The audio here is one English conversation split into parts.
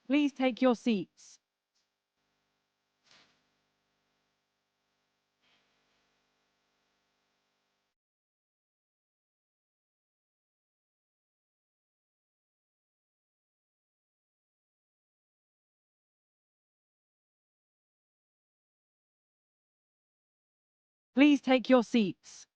Please take your seats. Please take your seats.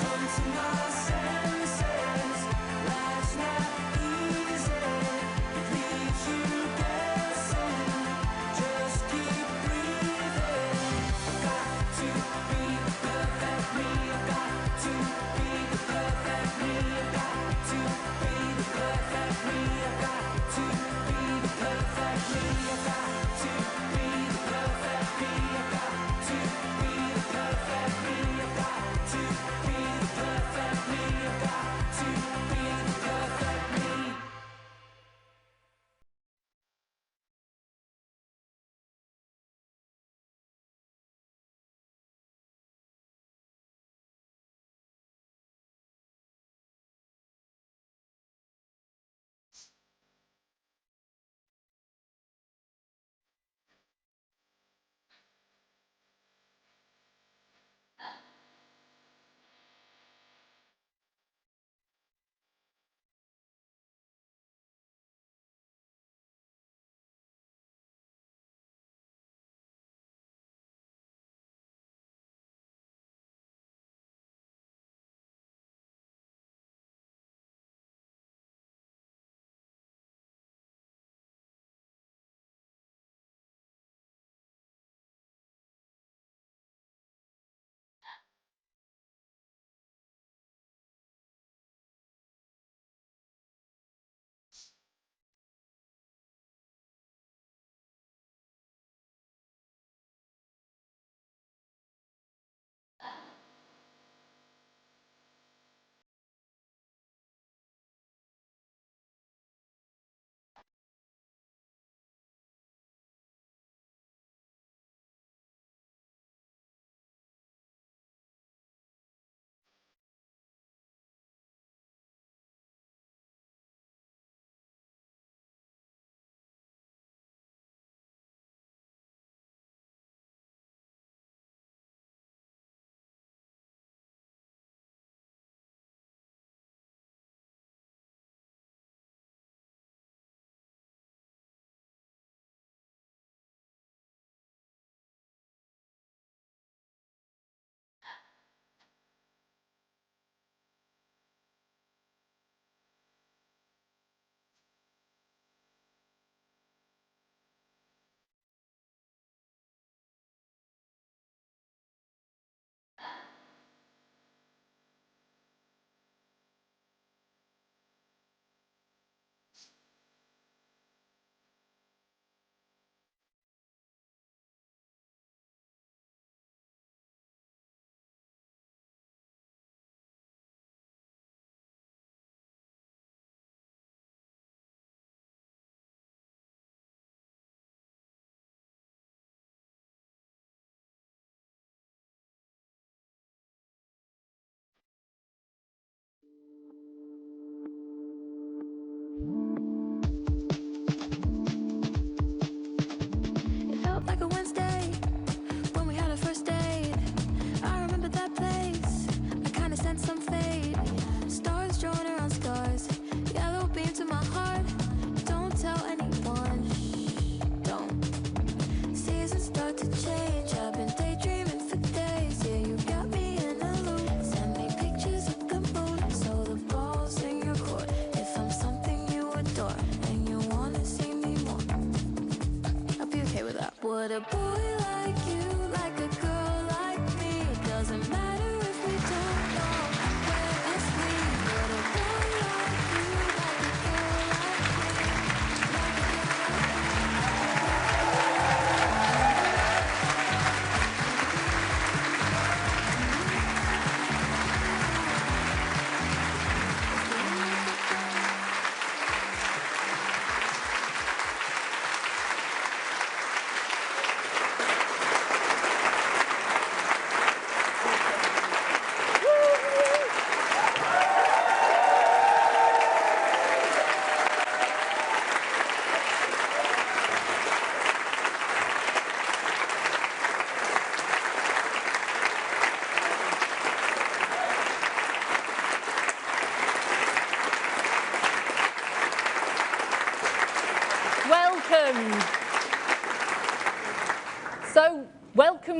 Come to my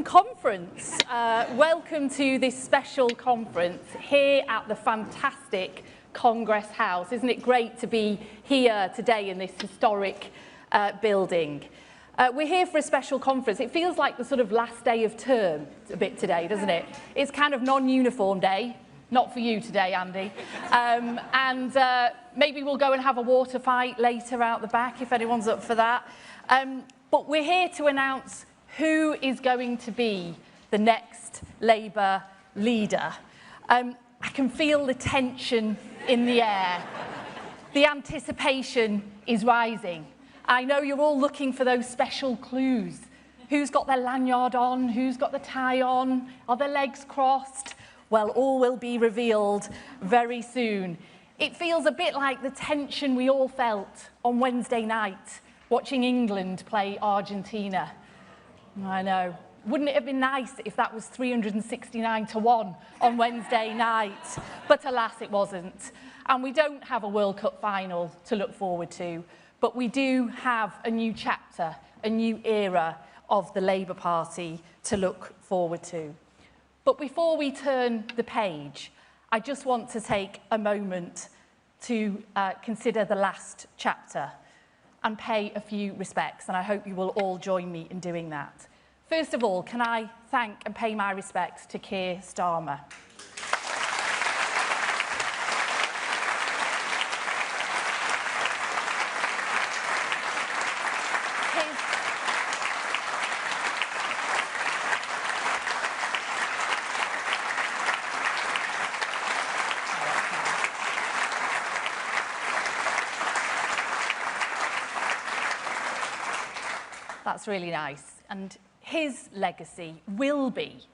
Welcome conference. Welcome to this special conference here at the fantastic Congress House. Isn't it great to be here today in this historic building? We're here for a special conference. It feels like the sort of last day of term a bit today, doesn't it? It's kind of non-uniform day. Not for you today, Andy. Maybe we'll go and have a water fight later out the back if anyone's up for that. But we're here to announce who is going to be the next Labour leader. I can feel the tension in the air. The anticipation is rising. I know you're all looking for those special clues. Who's got their lanyard on? Who's got the tie on? Are their legs crossed? Well, all will be revealed very soon. It feels a bit like the tension we all felt on Wednesday night watching England play Argentina. I know. Wouldn't it have been nice if that was 369-1 on Wednesday night? But alas, it wasn't. And we don't have a World Cup final to look forward to, but we do have a new chapter, a new era of the Labour Party to look forward to. But before we turn the page, I just want to take a moment to consider the last chapter and pay a few respects, and I hope you will all join me in doing that. First of all, can I thank and pay my respects to Keir Starmer. That's really nice. And his legacy will be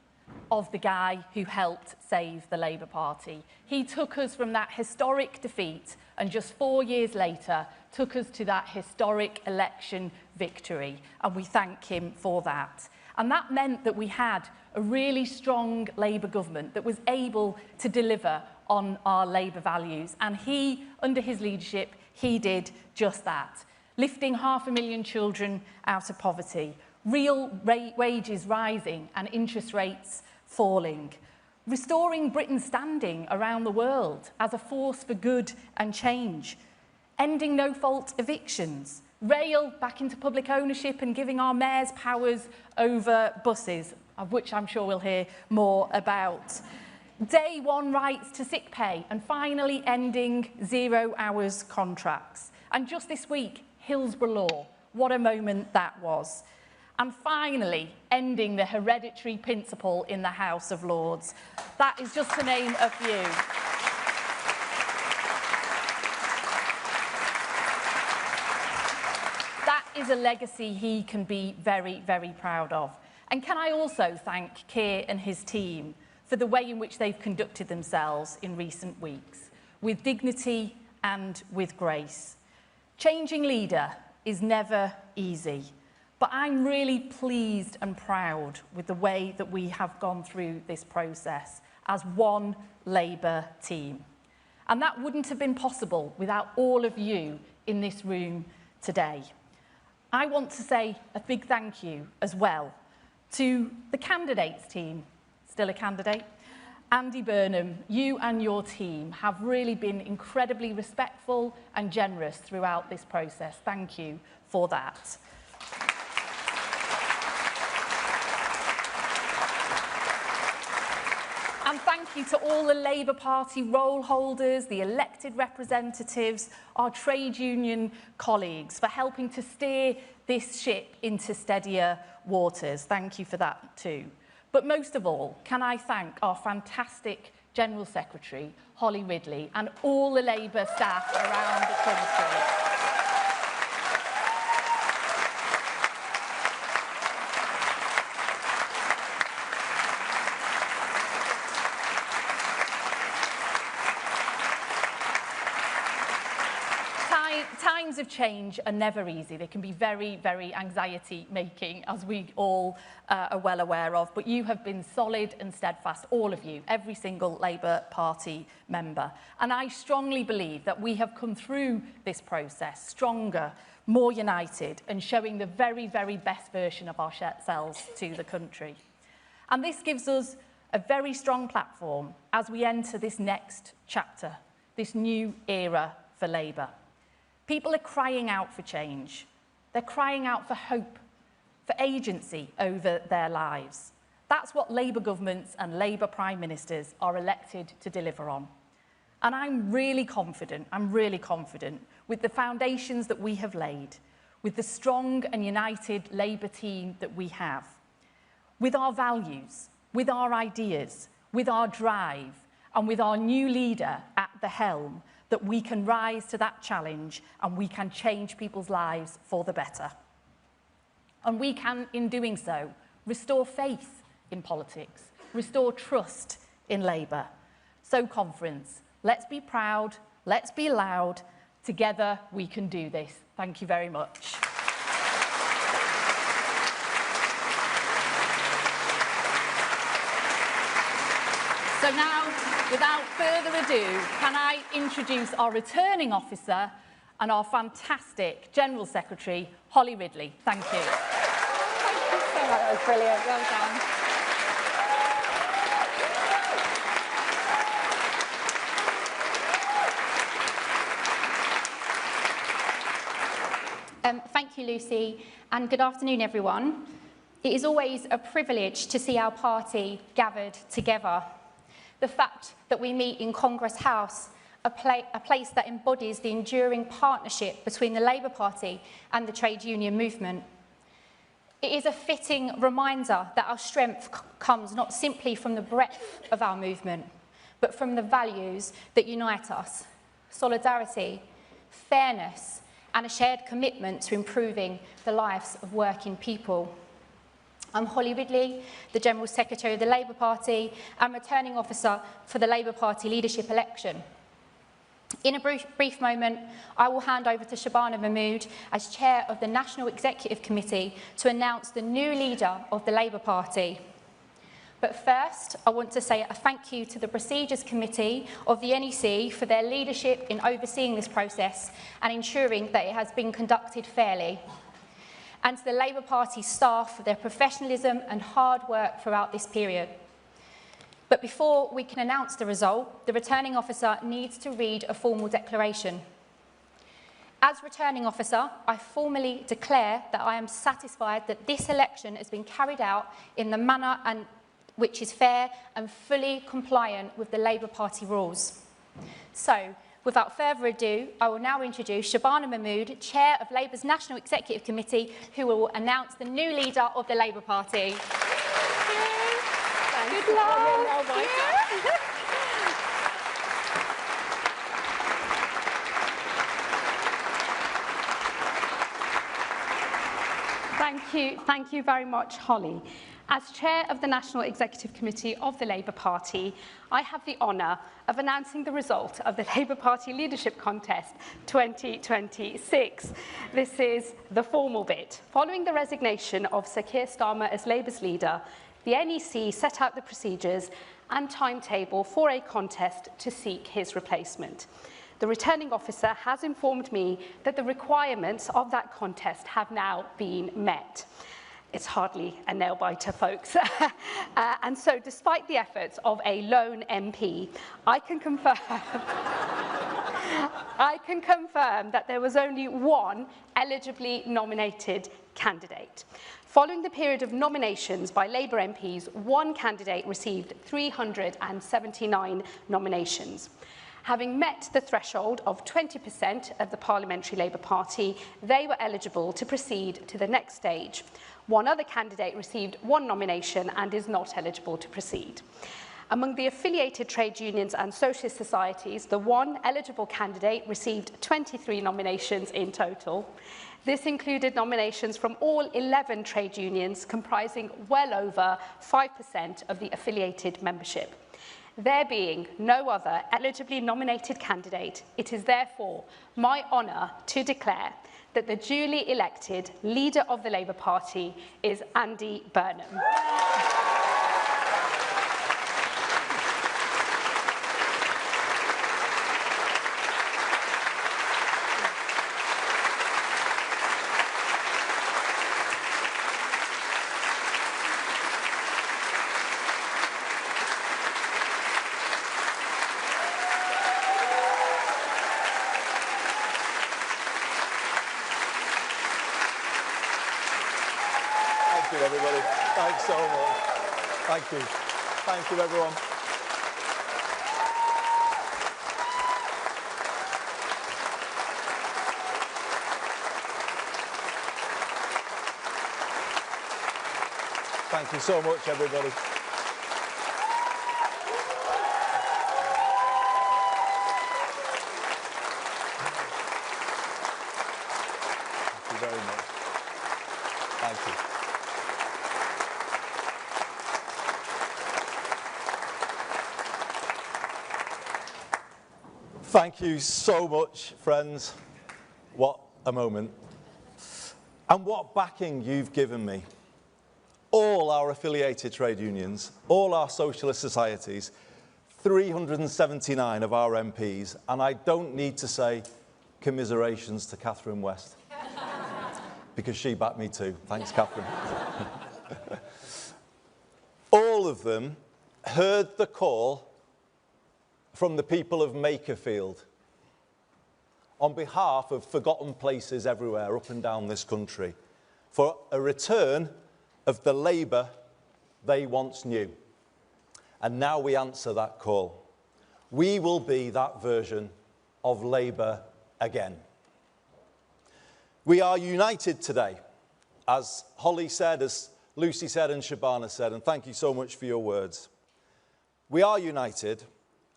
of the guy who helped save the Labour Party. He took us from that historic defeat and just 4 years later took us to that historic election victory. And we thank him for that. And that meant that we had a really strong Labour government that was able to deliver on our Labour values. And he, under his leadership, he did just that. Lifting 500,000 children out of poverty, real wages rising and interest rates falling, restoring Britain's standing around the world as a force for good and change, ending no-fault evictions, rail back into public ownership and giving our mayors powers over buses, of which I'm sure we'll hear more about, day one rights to sick pay, and finally ending 0 hours contracts. And just this week, Hillsborough Law. What a moment that was. And finally, ending the hereditary principle in the House of Lords. That is just to name a few. That is a legacy he can be very, very proud of. And can I also thank Keir and his team for the way in which they've conducted themselves in recent weeks, with dignity and with grace. Changing leader is never easy, but I'm really pleased and proud with the way that we have gone through this process as one Labour team. And that wouldn't have been possible without all of you in this room today. I want to say a big thank you as well to the candidates team, still a candidate, Andy Burnham. You and your team have really been incredibly respectful and generous throughout this process. Thank you for that. And thank you to all the Labour Party roll holders, the elected representatives, our trade union colleagues for helping to steer this ship into steadier waters. Thank you for that too. But most of all, can I thank our fantastic General Secretary, Holly Ridley, and all the Labour staff around the country. Times of change are never easy. They can be very, very anxiety-making, as we all are well aware of. But you have been solid and steadfast, all of you, every single Labour Party member. And I strongly believe that we have come through this process stronger, more united, and showing the very, very best version of ourselves to the country. And this gives us a very strong platform as we enter this next chapter, this new era for Labour. People are crying out for change. They're crying out for hope, for agency over their lives. That's what Labour governments and Labour Prime Ministers are elected to deliver on. And I'm really confident with the foundations that we have laid, with the strong and united Labour team that we have, with our values, with our ideas, with our drive, and with our new leader at the helm, that we can rise to that challenge and we can change people's lives for the better. And we can, in doing so, restore faith in politics, restore trust in Labour. So, conference, let's be proud, let's be loud. Together we can do this. Thank you very much. So now, without further ado, can I introduce our returning officer and our fantastic General Secretary, Holly Ridley. Thank you. Thank you so much. That was brilliant. Well done. Thank you, Lucy, and good afternoon, everyone. It is always a privilege to see our party gathered together. The fact that we meet in Congress House, a place that embodies the enduring partnership between the Labour Party and the trade union movement. It is a fitting reminder that our strength comes not simply from the breadth of our movement, but from the values that unite us: solidarity, fairness, and a shared commitment to improving the lives of working people. I'm Holly Ridley, the General Secretary of the Labour Party and returning officer for the Labour Party leadership election. In a brief moment, I will hand over to Shabana Mahmood as Chair of the National Executive Committee to announce the new leader of the Labour Party. But first, I want to say a thank you to the Procedures Committee of the NEC for their leadership in overseeing this process and ensuring that it has been conducted fairly, and to the Labour Party staff for their professionalism and hard work throughout this period. But before we can announce the result, the returning officer needs to read a formal declaration. As returning officer, I formally declare that I am satisfied that this election has been carried out in the manner which is fair and fully compliant with the Labour Party rules. So, without further ado, I will now introduce Shabana Mahmood, Chair of Labour's National Executive Committee, who will announce the new leader of the Labour Party. Good luck. Thank you very much, Holly. As Chair of the National Executive Committee of the Labour Party, I have the honour of announcing the result of the Labour Party Leadership Contest 2026. This is the formal bit. Following the resignation of Sir Keir Starmer as Labour's leader, the NEC set out the procedures and timetable for a contest to seek his replacement. The returning officer has informed me that the requirements of that contest have now been met. It's hardly a nail-biter, folks. And so, despite the efforts of a lone MP, I can confirm that there was only one eligibly nominated candidate. Following the period of nominations by Labour MPs, one candidate received 379 nominations. Having met the threshold of 20% of the Parliamentary Labour Party, they were eligible to proceed to the next stage. One other candidate received one nomination and is not eligible to proceed. Among the affiliated trade unions and socialist societies, the one eligible candidate received 23 nominations in total. This included nominations from all 11 trade unions, comprising well over 5% of the affiliated membership. There being no other eligibly nominated candidate, it is therefore my honour to declare that the duly elected leader of the Labour Party is Andy Burnham. Thank you. Thank you, everyone. Thank you so much, everybody. Thank you very much. Thank you. Thank you so much, friends. What a moment. And what backing you've given me. All our affiliated trade unions, all our socialist societies, 379 of our MPs, and I don't need to say commiserations to Catherine West, because she backed me too. Thanks, Catherine. All of them heard the call from the people of Makerfield on behalf of forgotten places everywhere up and down this country for a return of the Labour they once knew. And now we answer that call. We will be that version of Labour again. We are united today, as Holly said, as Lucy said and Shabana said, and thank you so much for your words. We are united,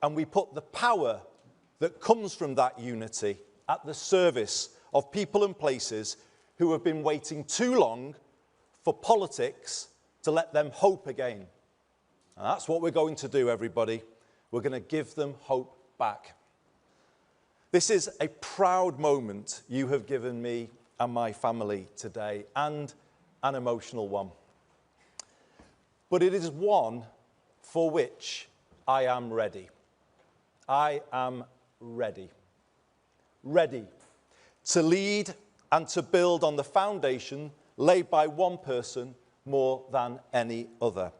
and we put the power that comes from that unity at the service of people and places who have been waiting too long for politics to let them hope again. And that's what we're going to do, everybody. We're going to give them hope back. This is a proud moment you have given me and my family today, and an emotional one. But it is one for which I am ready. I am ready. Ready to lead and to build on the foundation laid by one person more than any other.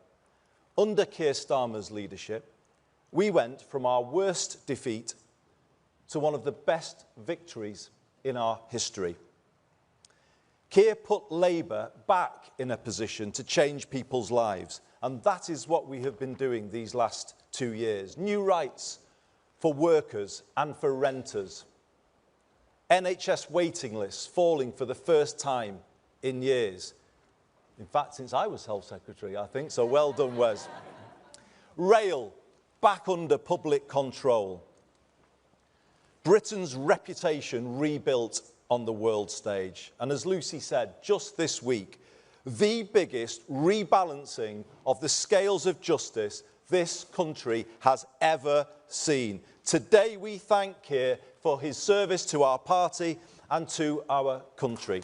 Under Keir Starmer's leadership, we went from our worst defeat to one of the best victories in our history. Keir put Labour back in a position to change people's lives, and that is what we have been doing these last 2 years. New rights for workers and for renters. NHS waiting lists falling for the first time in years. In fact, since I was Health Secretary, I think, so well done, Wes. Rail back under public control. Britain's reputation rebuilt on the world stage. And as Lucy said, just this week, the biggest rebalancing of the scales of justice this country has ever seen. Today we thank Keir for his service to our party and to our country.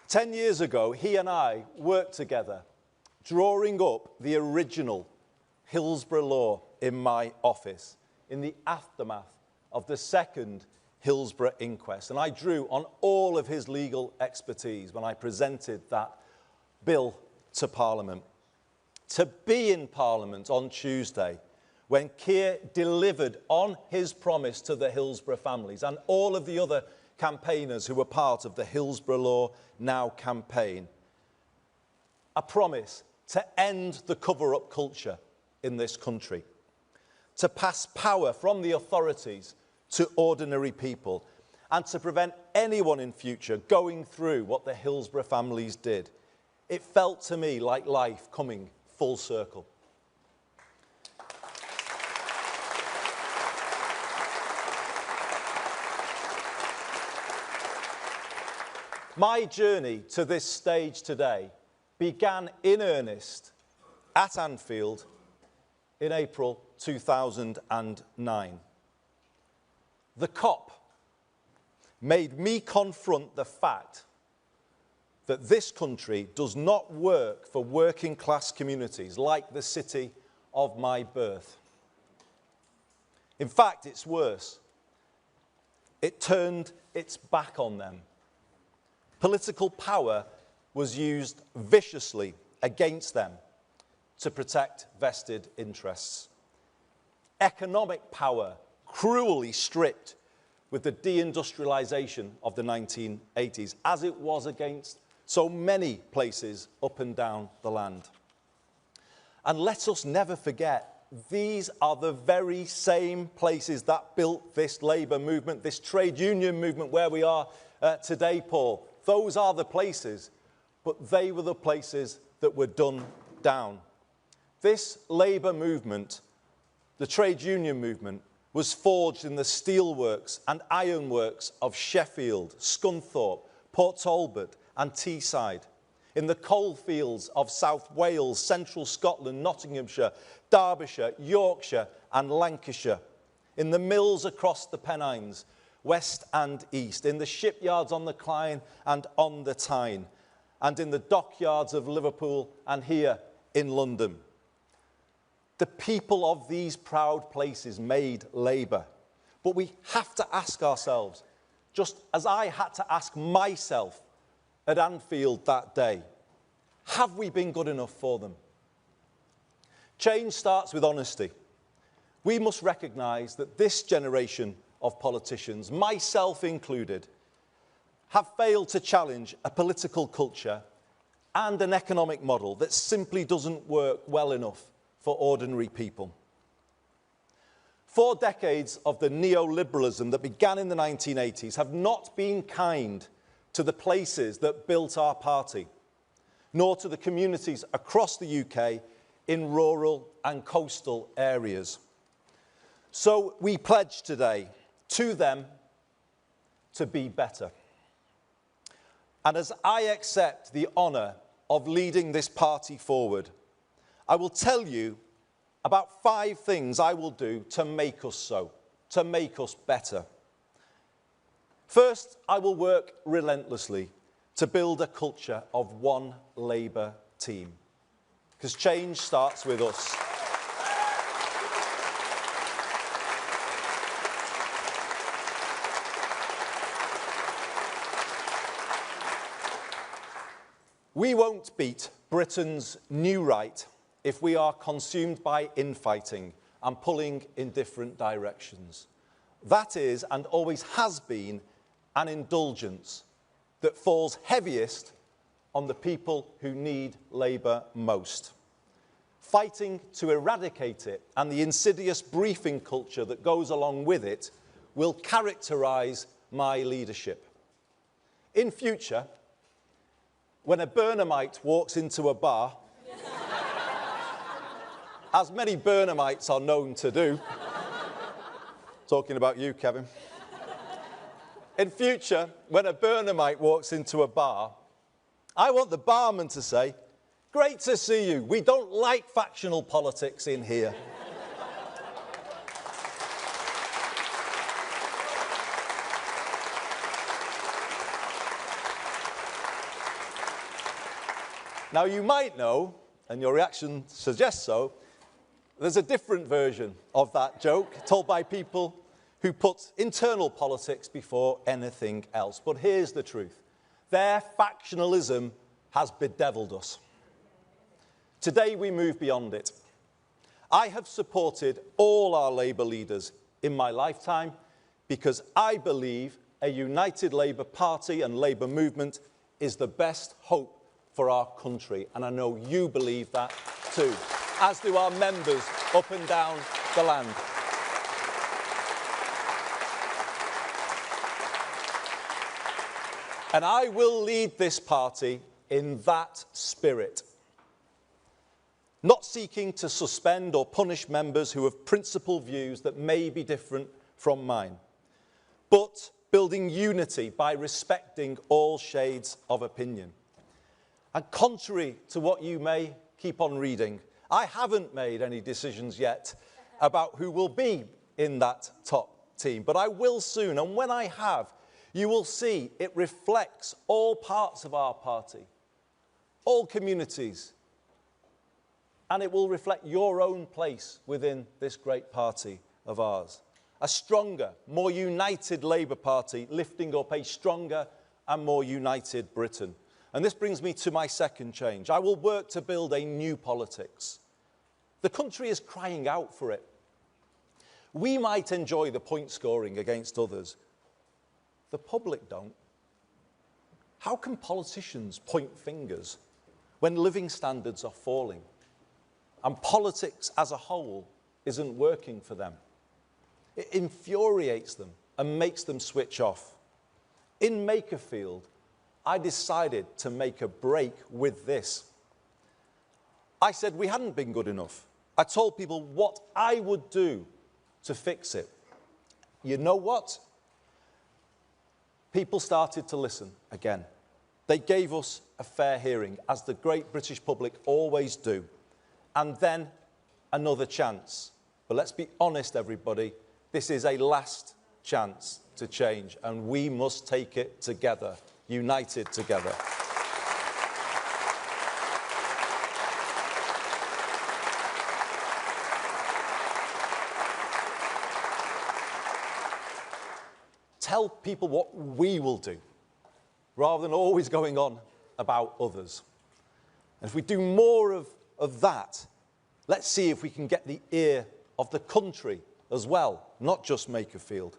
Ten years ago, he and I worked together, drawing up the original Hillsborough law in my office in the aftermath of the second Hillsborough inquest. And I drew on all of his legal expertise when I presented that bill to Parliament. To be in Parliament on Tuesday, when Keir delivered on his promise to the Hillsborough families and all of the other campaigners who were part of the Hillsborough Law Now campaign, a promise to end the cover-up culture in this country, to pass power from the authorities to ordinary people, and to prevent anyone in future going through what the Hillsborough families did. It felt to me like life coming full circle. My journey to this stage today began in earnest at Anfield in April 2009. The COP made me confront the fact that this country does not work for working class communities like the city of my birth. In fact, it's worse. It turned its back on them. Political power was used viciously against them to protect vested interests. Economic power cruelly stripped with the deindustrialization of the 1980s, as it was against so many places up and down the land. And let us never forget, these are the very same places that built this labour movement, this trade union movement where we are today, Paul. Those are the places, but they were the places that were done down. This labour movement, the trade union movement, was forged in the steelworks and ironworks of Sheffield, Scunthorpe, Port Talbot and Teesside, in the coalfields of South Wales, Central Scotland, Nottinghamshire, Derbyshire, Yorkshire and Lancashire, in the mills across the Pennines, west and east, in the shipyards on the Clyde and on the Tyne, and in the dockyards of Liverpool and here in London. The people of these proud places made labour. But we have to ask ourselves, just as I had to ask myself at Anfield that day, have we been good enough for them? Change starts with honesty. We must recognise that this generation of politicians, myself included, have failed to challenge a political culture and an economic model that simply doesn't work well enough for ordinary people. 4 decades of the neoliberalism that began in the 1980s have not been kind to the places that built our party, nor to the communities across the UK in rural and coastal areas. So we pledge today to them to be better. And as I accept the honour of leading this party forward, I will tell you about 5 things I will do to make us so, to make us better. First, I will work relentlessly to build a culture of one Labour team, because change starts with us. We won't beat Britain's new right if we are consumed by infighting and pulling in different directions. That is, and always has been, an indulgence that falls heaviest on the people who need Labour most. Fighting to eradicate it and the insidious briefing culture that goes along with it will characterise my leadership. In future, when a Burnhamite walks into a bar, as many Burnhamites are known to do, talking about you, Kevin. In future, when a Burnhamite walks into a bar, I want the barman to say, "Great to see you. We don't like factional politics in here." Now, you might know, and your reaction suggests so, there's a different version of that joke told by people who put internal politics before anything else. But here's the truth. Their factionalism has bedeviled us. Today we move beyond it. I have supported all our Labour leaders in my lifetime because I believe a united Labour Party and Labour movement is the best hope for our country. And I know you believe that too, as do our members up and down the land. And I will lead this party in that spirit, not seeking to suspend or punish members who have principled views that may be different from mine, but building unity by respecting all shades of opinion. And contrary to what you may keep on reading, I haven't made any decisions yet about who will be in that top team, but I will soon. And when I have, you will see it reflects all parts of our party, all communities, and it will reflect your own place within this great party of ours. A stronger, more united Labour Party lifting up a stronger and more united Britain. And this brings me to my second change. I will work to build a new politics. The country is crying out for it. We might enjoy the point scoring against others. The public don't. How can politicians point fingers when living standards are falling and politics as a whole isn't working for them? It infuriates them and makes them switch off. In Makerfield, I decided to make a break with this. I said we hadn't been good enough. I told people what I would do to fix it. You know what? People started to listen again. They gave us a fair hearing, as the great British public always do. And then another chance. But let's be honest, everybody, this is a last chance to change, and we must take it together, united together. Tell people what we will do, rather than always going on about others. And if we do more of that, let's see if we can get the ear of the country as well, not just Makerfield.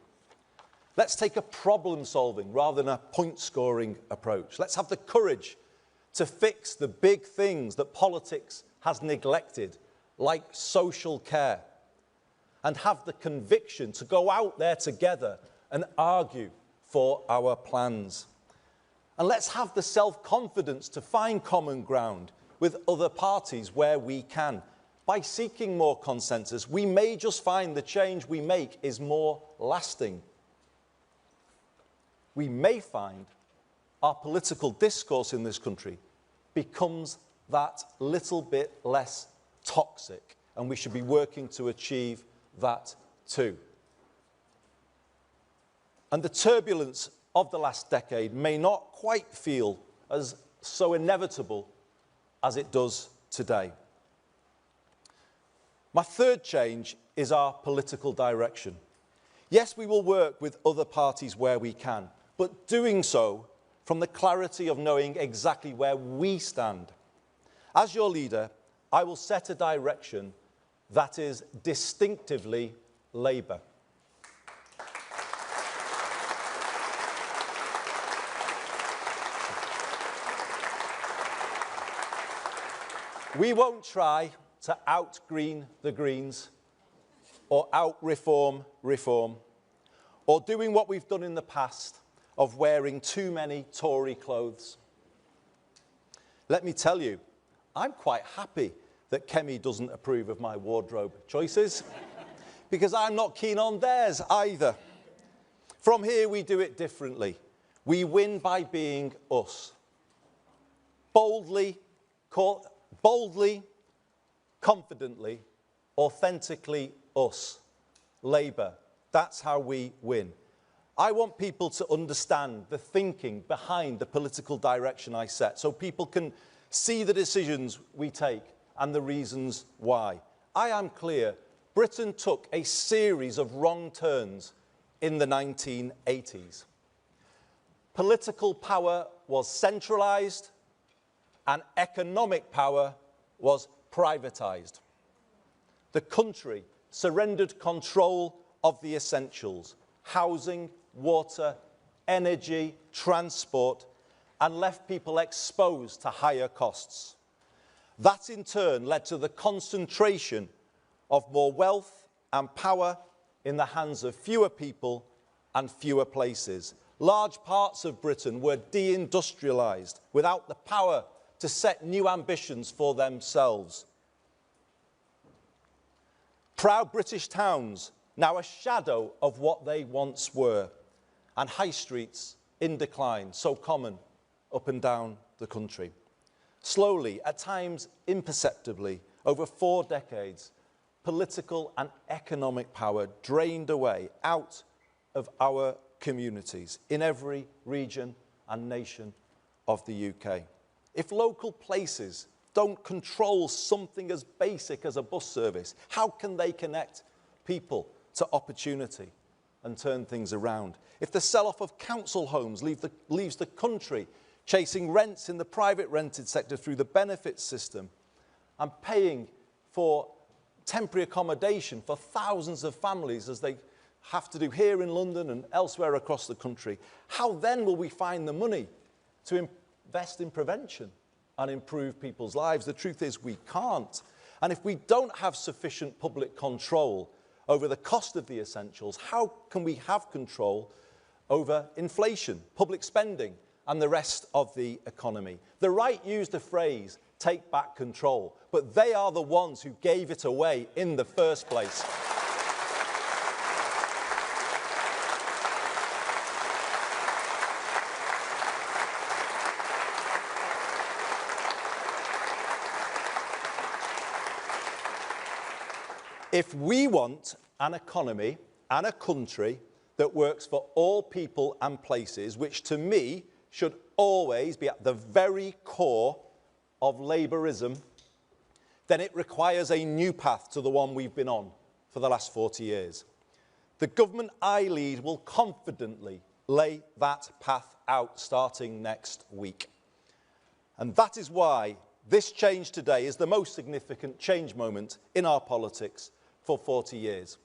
Let's take a problem-solving rather than a point-scoring approach. Let's have the courage to fix the big things that politics has neglected, like social care, and have the conviction to go out there together and argue for our plans. And let's have the self-confidence to find common ground with other parties where we can. By seeking more consensus, we may just find the change we make is more lasting. We may find our political discourse in this country becomes that little bit less toxic, and we should be working to achieve that too. And the turbulence of the last decade may not quite feel as so inevitable as it does today. My third change is our political direction. Yes, we will work with other parties where we can, but doing so from the clarity of knowing exactly where we stand. As your leader, I will set a direction that is distinctively Labour. We won't try to out-green the Greens or out-reform reform, or doing what we've done in the past of wearing too many Tory clothes. Let me tell you, I'm quite happy that Kemi doesn't approve of my wardrobe choices, because I'm not keen on theirs either. From here, we do it differently. We win by being us. Boldly, confidently, authentically us. Labour. That's how we win. I want people to understand the thinking behind the political direction I set, so people can see the decisions we take and the reasons why. I am clear, Britain took a series of wrong turns in the 1980s. Political power was centralised and economic power was privatised. The country surrendered control of the essentials: housing, water, energy, transport, and left people exposed to higher costs. That in turn led to the concentration of more wealth and power in the hands of fewer people and fewer places. Large parts of Britain were deindustrialised without the power to set new ambitions for themselves. Proud British towns, now a shadow of what they once were, and high streets in decline, so common up and down the country. Slowly, at times imperceptibly, over 4 decades, political and economic power drained away out of our communities in every region and nation of the UK. If local places don't control something as basic as a bus service, how can they connect people to opportunity? and turn things around. If the sell-off of council homes leaves the country chasing rents in the private rented sector through the benefits system and paying for temporary accommodation for thousands of families as they have to do here in London and elsewhere across the country, how then will we find the money to invest in prevention and improve people's lives? The truth is we can't. And if we don't have sufficient public control over the cost of the essentials, how can we have control over inflation, public spending, and the rest of the economy? The right used the phrase, take back control, but they are the ones who gave it away in the first place. If we want an economy and a country that works for all people and places, which to me should always be at the very core of Labourism, then it requires a new path to the one we've been on for the last 40 years. The government I lead will confidently lay that path out starting next week. And that is why this change today is the most significant change moment in our politics for 40 years.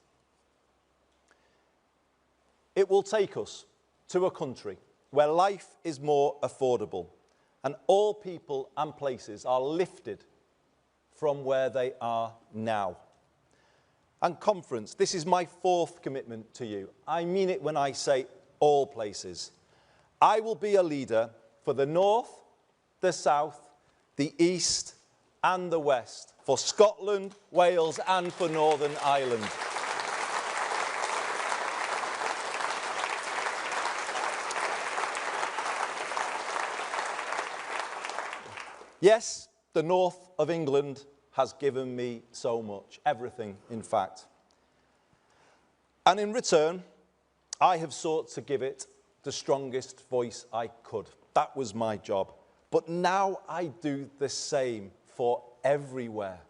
It will take us to a country where life is more affordable and all people and places are lifted from where they are now. And conference, this is my fourth commitment to you. I mean it when I say all places. I will be a leader for the North, the South, the East and the West, for Scotland, Wales and for Northern Ireland. Yes, the north of England has given me so much, everything, in fact. And in return, I have sought to give it the strongest voice I could. That was my job. But now I do the same for everywhere.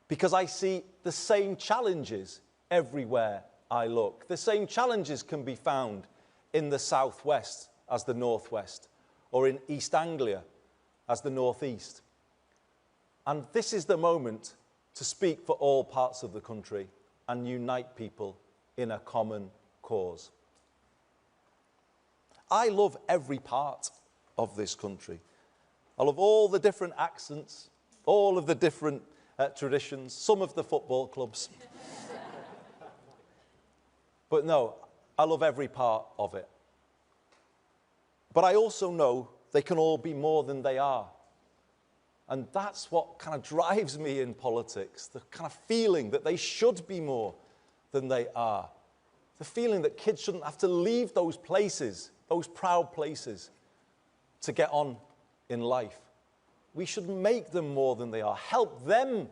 Because I see the same challenges everywhere I look. The same challenges can be found in the southwest as the northwest, or in East Anglia as the northeast. And this is the moment to speak for all parts of the country and unite people in a common cause. I love every part of this country. I love all the different accents, all of the different traditions, some of the football clubs. But no, I love every part of it. But I also know they can all be more than they are. And that's what kind of drives me in politics, the kind of feeling that they should be more than they are. The feeling that kids shouldn't have to leave those places, those proud places, to get on in life. We should make them more than they are, help them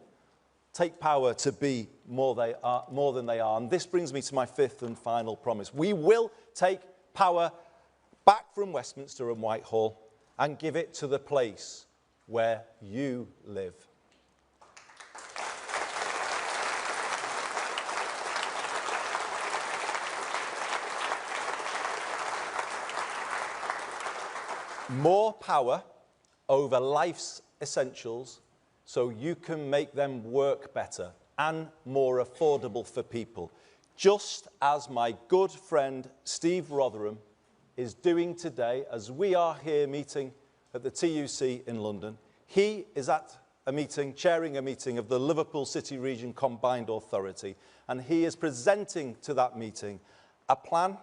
take power to be more than they are. And this brings me to my fifth and final promise. We will take power back from Westminster and Whitehall and give it to the place where you live. More power over life's essentials so you can make them work better and more affordable for people, just as my good friend Steve Rotherham is doing today as we are here meeting at the TUC in London. He is at a meeting, chairing a meeting of the Liverpool City Region Combined Authority, and he is presenting to that meeting a plan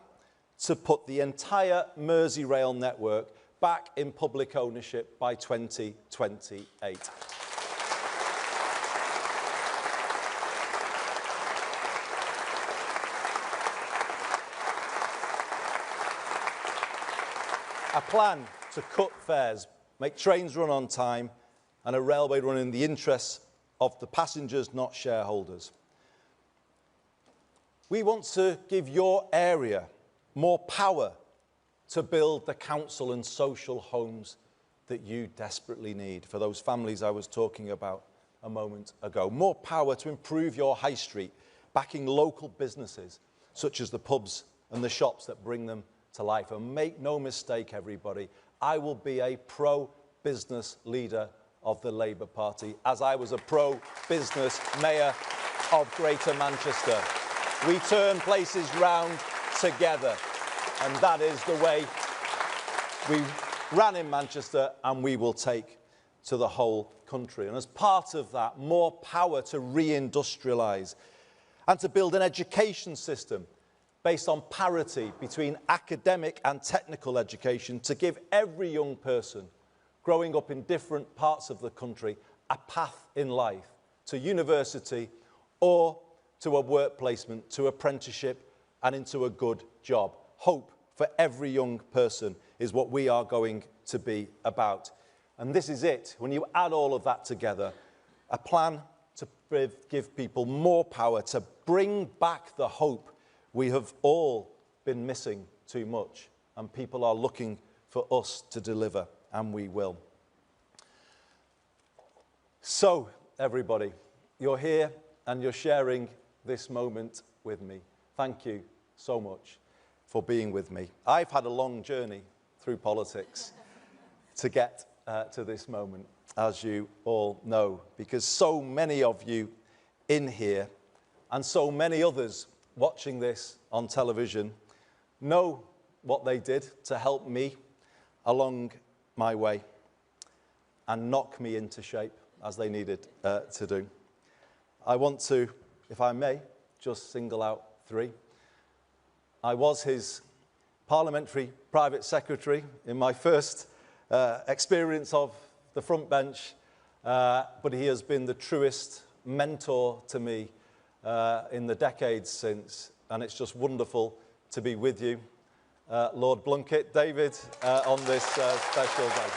to put the entire Merseyrail network back in public ownership by 2028. A plan to cut fares, make trains run on time, and a railway run in the interests of the passengers, not shareholders. We want to give your area more power to build the council and social homes that you desperately need for those families I was talking about a moment ago. More power to improve your high street, backing local businesses, such as the pubs and the shops that bring them to life. And make no mistake, everybody, I will be a pro-business leader of the Labour Party, as I was a pro-business mayor of Greater Manchester. We turn places round together, and that is the way we ran in Manchester, and we will take to the whole country. And as part of that, more power to reindustrialise and to build an education system based on parity between academic and technical education, to give every young person growing up in different parts of the country a path in life to university or to a work placement, to apprenticeship and into a good job. Hope for every young person is what we are going to be about. And this is it. When you add all of that together, a plan to give people more power, to bring back the hope we have all been missing too much, and people are looking for us to deliver, and we will. So, everybody, you're here and you're sharing this moment with me. Thank you so much for being with me. I've had a long journey through politics to get to this moment, as you all know, because so many of you in here and so many others watching this on television know what they did to help me along my way and knock me into shape as they needed to do. I want to, if I may, just single out three. I was his parliamentary private secretary in my first experience of the front bench, but he has been the truest mentor to me in the decades since, and it's just wonderful to be with you, Lord Blunkett, David, on this special day.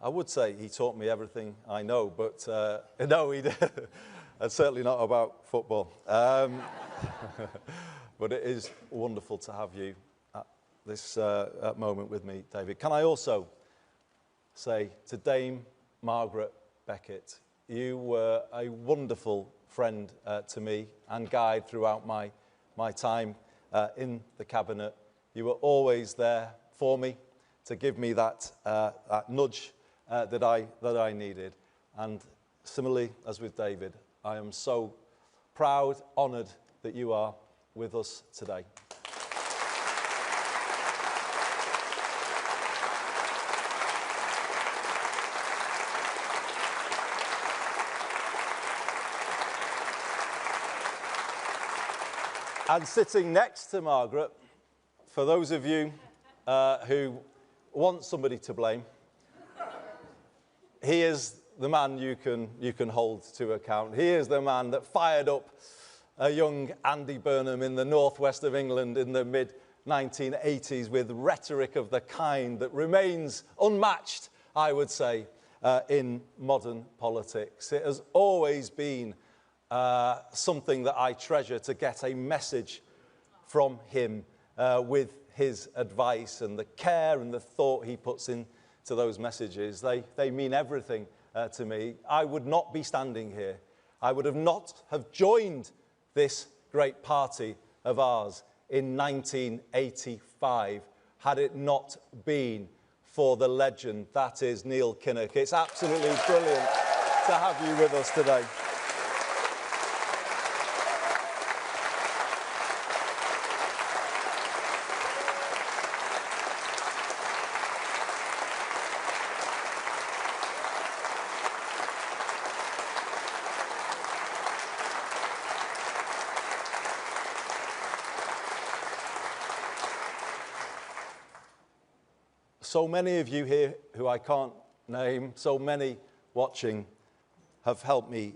I would say he taught me everything I know, but no, he did. And certainly not about football. But it is wonderful to have you at this moment with me, David. Can I also say to Dame Margaret Beckett, you were a wonderful friend to me and guide throughout my time in the cabinet. You were always there for me to give me that nudge that I needed. And similarly, as with David, I am so proud, honoured that you are with us today. And sitting next to Margaret, for those of you who want somebody to blame, he is the man you can hold to account. He is the man that fired up a young Andy Burnham in the northwest of England in the mid-1980s with rhetoric of the kind that remains unmatched, I would say, in modern politics. It has always been something that I treasure, to get a message from him with his advice and the care and the thought he puts into those messages. They mean everything to me. I would not be standing here. I would not have joined this great party of ours in 1985 had it not been for the legend that is Neil Kinnock. It's absolutely brilliant to have you with us today. So many of you here who I can't name, so many watching, have helped me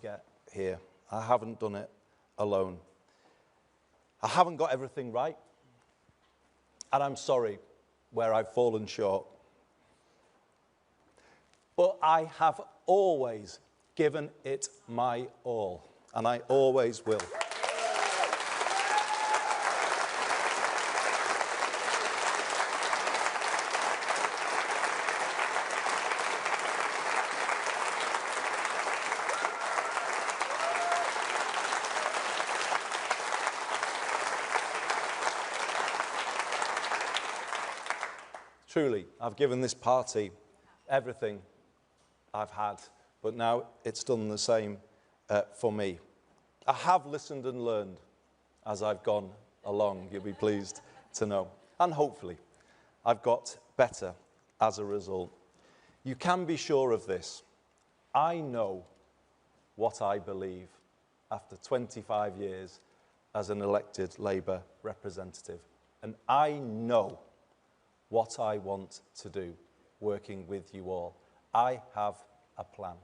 get here. I haven't done it alone. I haven't got everything right, and I'm sorry where I've fallen short. But I have always given it my all. and I always will. Truly, I've given this party everything I've had, but now it's done the same for me. I have listened and learned as I've gone along, you'll be pleased to know. And hopefully, I've got better as a result. You can be sure of this. I know what I believe after 25 years as an elected Labour representative. And I know what I want to do, working with you all. I have a plan.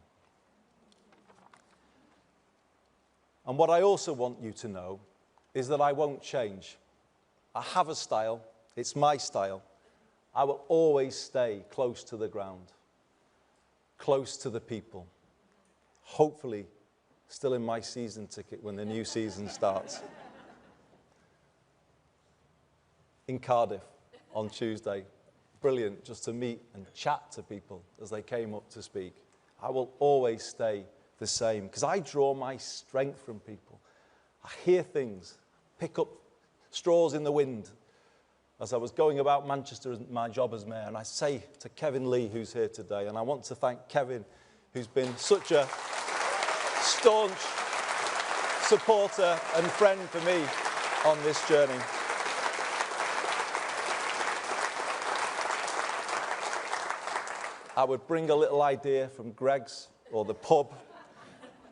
And what I also want you to know is that I won't change. I have a style. It's my style. I will always stay close to the ground, close to the people. Hopefully, still in my season ticket when the new season starts. In Cardiff on Tuesday. Brilliant just to meet and chat to people as they came up to speak. I will always stay the same because I draw my strength from people. I hear things, pick up straws in the wind as I was going about Manchester as my job as mayor, and I say to Kevin Lee, who's here today, and I want to thank Kevin, who's been such a staunch supporter and friend for me on this journey. I would bring a little idea from Greg's or the pub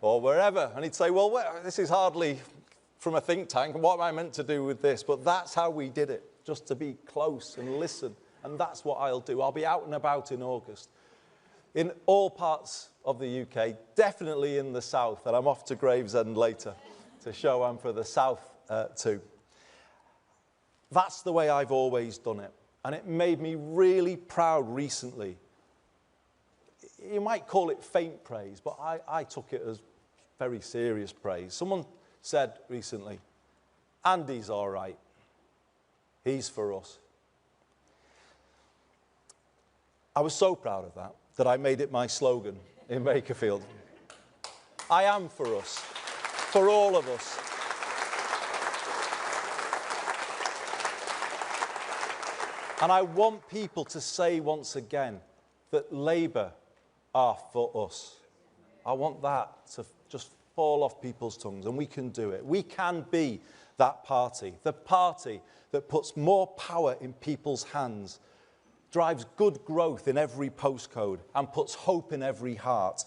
or wherever, and he'd say, well, this is hardly from a think tank, and what am I meant to do with this? But that's how we did it, just to be close and listen, and that's what I'll do. I'll be out and about in August in all parts of the UK, definitely in the south, and I'm off to Gravesend later to show I'm for the south too. That's the way I've always done it, and it made me really proud recently. You might call it faint praise, but I took it as very serious praise. Someone said recently, Andy's all right. He's for us. I was so proud of that I made it my slogan in Makerfield. I am for us, for all of us. And I want people to say once again that Labour are for us. I want that to just fall off people's tongues, and we can do it. We can be that party, the party that puts more power in people's hands, drives good growth in every postcode, and puts hope in every heart,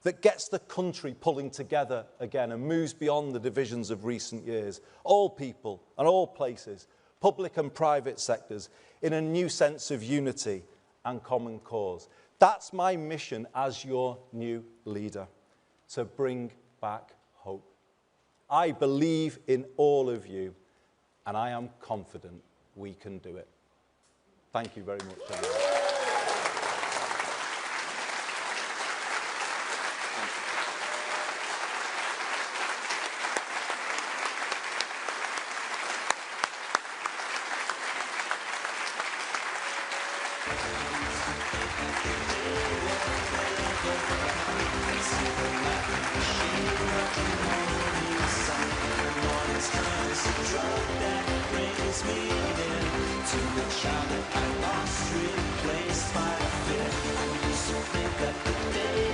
that gets the country pulling together again and moves beyond the divisions of recent years. All people and all places, public and private sectors, in a new sense of unity and common cause. That's my mission as your new leader, to bring back hope. I believe in all of you, and I am confident we can do it. Thank you very much, everyone. Replaced by fear. I used to think that the day